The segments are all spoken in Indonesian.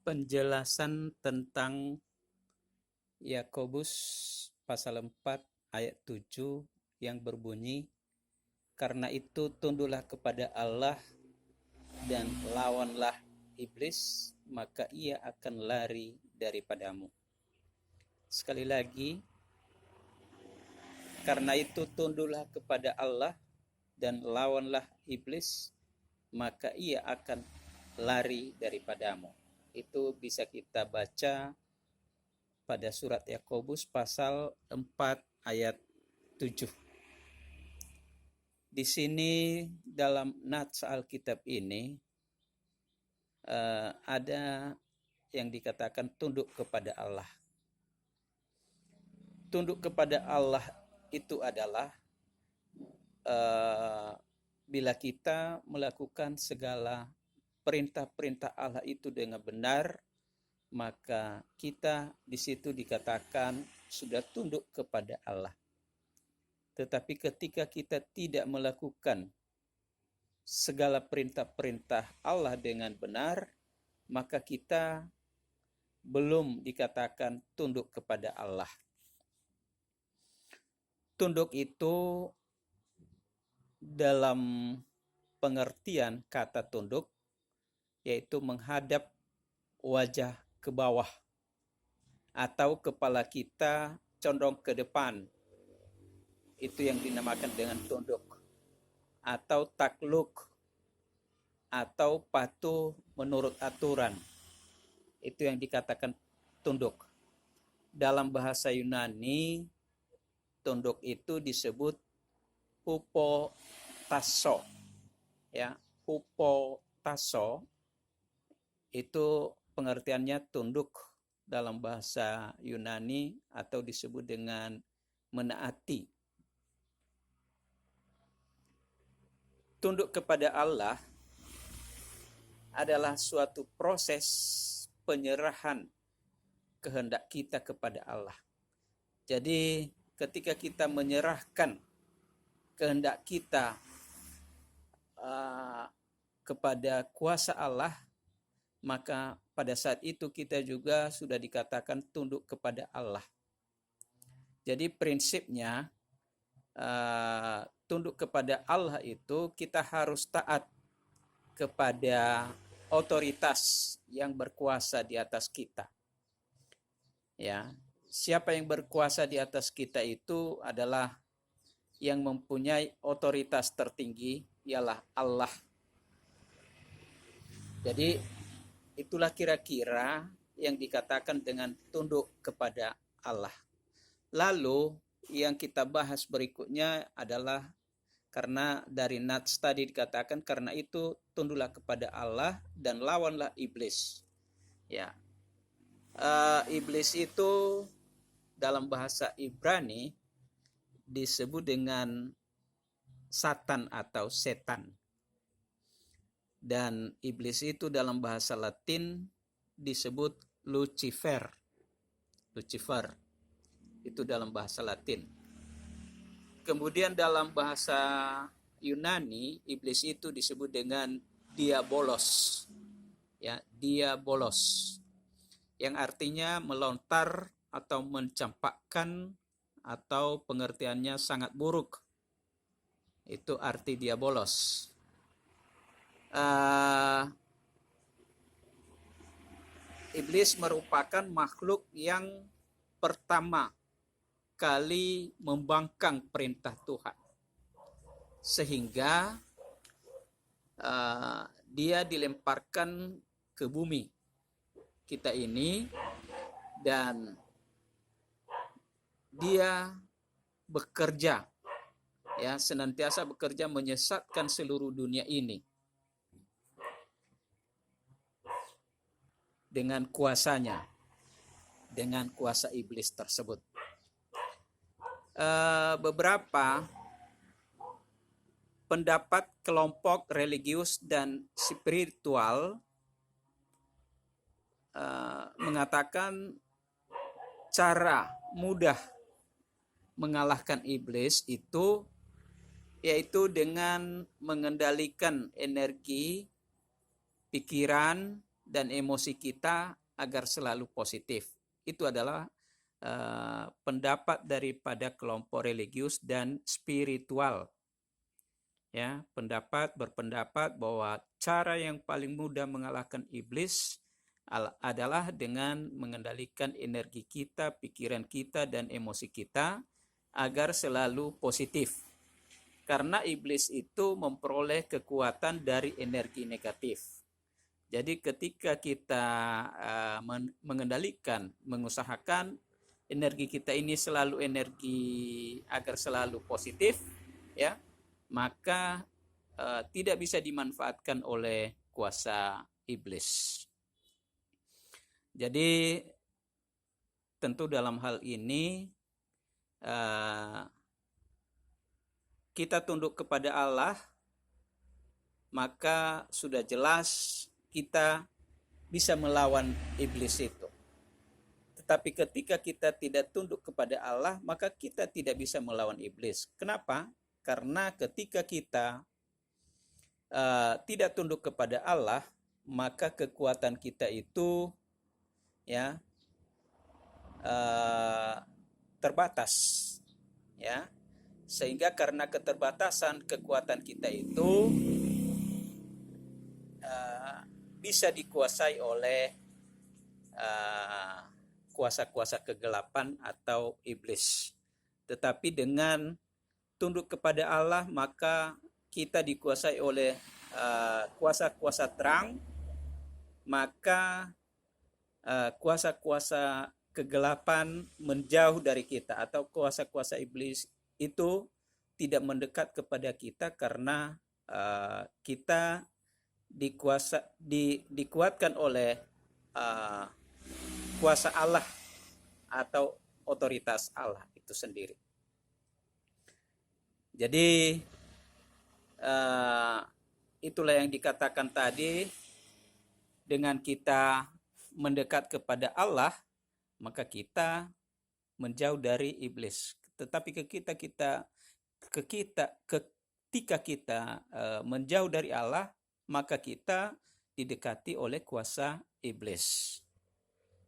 Penjelasan tentang Yakobus pasal 4 ayat 7 yang berbunyi, "Karena itu tunduklah kepada Allah dan lawanlah iblis, maka ia akan lari daripadamu." Sekali lagi, karena itu tunduklah kepada Allah dan lawanlah iblis, maka ia akan lari daripadamu. Itu bisa kita baca pada surat Yakobus pasal 4 ayat 7. Di sini dalam nats Alkitab ini ada yang dikatakan tunduk kepada Allah. Tunduk kepada Allah itu adalah bila kita melakukan segala perintah-perintah Allah itu dengan benar, maka kita di situ dikatakan sudah tunduk kepada Allah. Tetapi ketika kita tidak melakukan segala perintah-perintah Allah dengan benar, maka kita belum dikatakan tunduk kepada Allah. Tunduk itu dalam pengertian kata tunduk yaitu menghadap wajah ke bawah atau kepala kita condong ke depan. Itu yang dinamakan dengan tunduk, atau takluk, atau patuh menurut aturan. Itu yang dikatakan tunduk. Dalam bahasa Yunani, tunduk itu disebut hupotasso. Ya, hupotasso itu pengertiannya tunduk dalam bahasa Yunani atau disebut dengan menaati. Tunduk kepada Allah adalah suatu proses penyerahan kehendak kita kepada Allah. Jadi ketika kita menyerahkan kehendak kita kepada kuasa Allah, maka pada saat itu kita juga sudah dikatakan tunduk kepada Allah. Jadi prinsipnya tunduk kepada Allah itu kita harus taat kepada otoritas yang berkuasa di atas kita. Ya, siapa yang berkuasa di atas kita itu adalah yang mempunyai otoritas tertinggi, ialah Allah. Jadi itulah kira-kira yang dikatakan dengan tunduk kepada Allah. Lalu yang kita bahas berikutnya adalah karena dari nats tadi dikatakan karena itu tunduklah kepada Allah dan lawanlah iblis. Ya, iblis itu dalam bahasa Ibrani disebut dengan Satan atau setan. Dan iblis itu dalam bahasa Latin disebut Lucifer. Lucifer itu dalam bahasa Latin. Kemudian dalam bahasa Yunani, iblis itu disebut dengan diabolos. Ya, diabolos. Yang artinya melontar atau mencampakkan atau pengertiannya sangat buruk. Itu arti diabolos. Iblis merupakan makhluk yang pertama kali membangkang perintah Tuhan, sehingga dia dilemparkan ke bumi kita ini, dan dia bekerja, ya, senantiasa bekerja menyesatkan seluruh dunia ini dengan kuasanya, dengan kuasa iblis tersebut. Beberapa pendapat kelompok religius dan spiritual mengatakan cara mudah mengalahkan iblis itu yaitu dengan mengendalikan energi, pikiran, dan emosi kita agar selalu positif. Itu adalah pendapat daripada kelompok religius dan spiritual. Ya, berpendapat bahwa cara yang paling mudah mengalahkan iblis adalah dengan mengendalikan energi kita, pikiran kita, dan emosi kita agar selalu positif. Karena iblis itu memperoleh kekuatan dari energi negatif. Jadi ketika kita mengendalikan, mengusahakan energi kita ini selalu energi agar selalu positif, ya, maka tidak bisa dimanfaatkan oleh kuasa iblis. Jadi tentu dalam hal ini kita tunduk kepada Allah, maka sudah jelas kita bisa melawan iblis itu. Tetapi ketika kita tidak tunduk kepada Allah, maka kita tidak bisa melawan iblis. Kenapa? Karena ketika kita tidak tunduk kepada Allah, maka kekuatan kita itu ya terbatas, ya, sehingga karena keterbatasan kekuatan kita itu bisa dikuasai oleh kuasa-kuasa kegelapan atau iblis. Tetapi dengan tunduk kepada Allah, maka kita dikuasai oleh kuasa-kuasa terang, maka kuasa-kuasa kegelapan menjauh dari kita, atau kuasa-kuasa iblis itu tidak mendekat kepada kita karena kita dikuatkan oleh kuasa Allah atau otoritas Allah itu sendiri. Jadi itulah yang dikatakan tadi, dengan kita mendekat kepada Allah, maka kita menjauh dari iblis. Tetapi ketika kita menjauh dari Allah, maka kita didekati oleh kuasa iblis.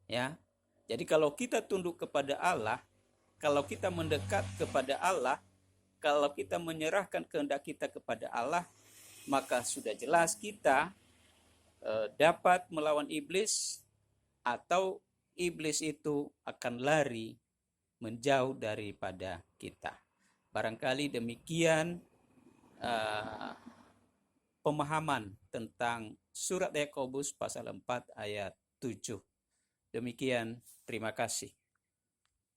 Ya. Jadi kalau kita tunduk kepada Allah, kalau kita mendekat kepada Allah, kalau kita menyerahkan kehendak kita kepada Allah, maka sudah jelas kita dapat melawan iblis, atau iblis itu akan lari menjauh daripada kita. Barangkali demikian pemahaman tentang surat Yakobus pasal 4 ayat 7. Demikian, terima kasih.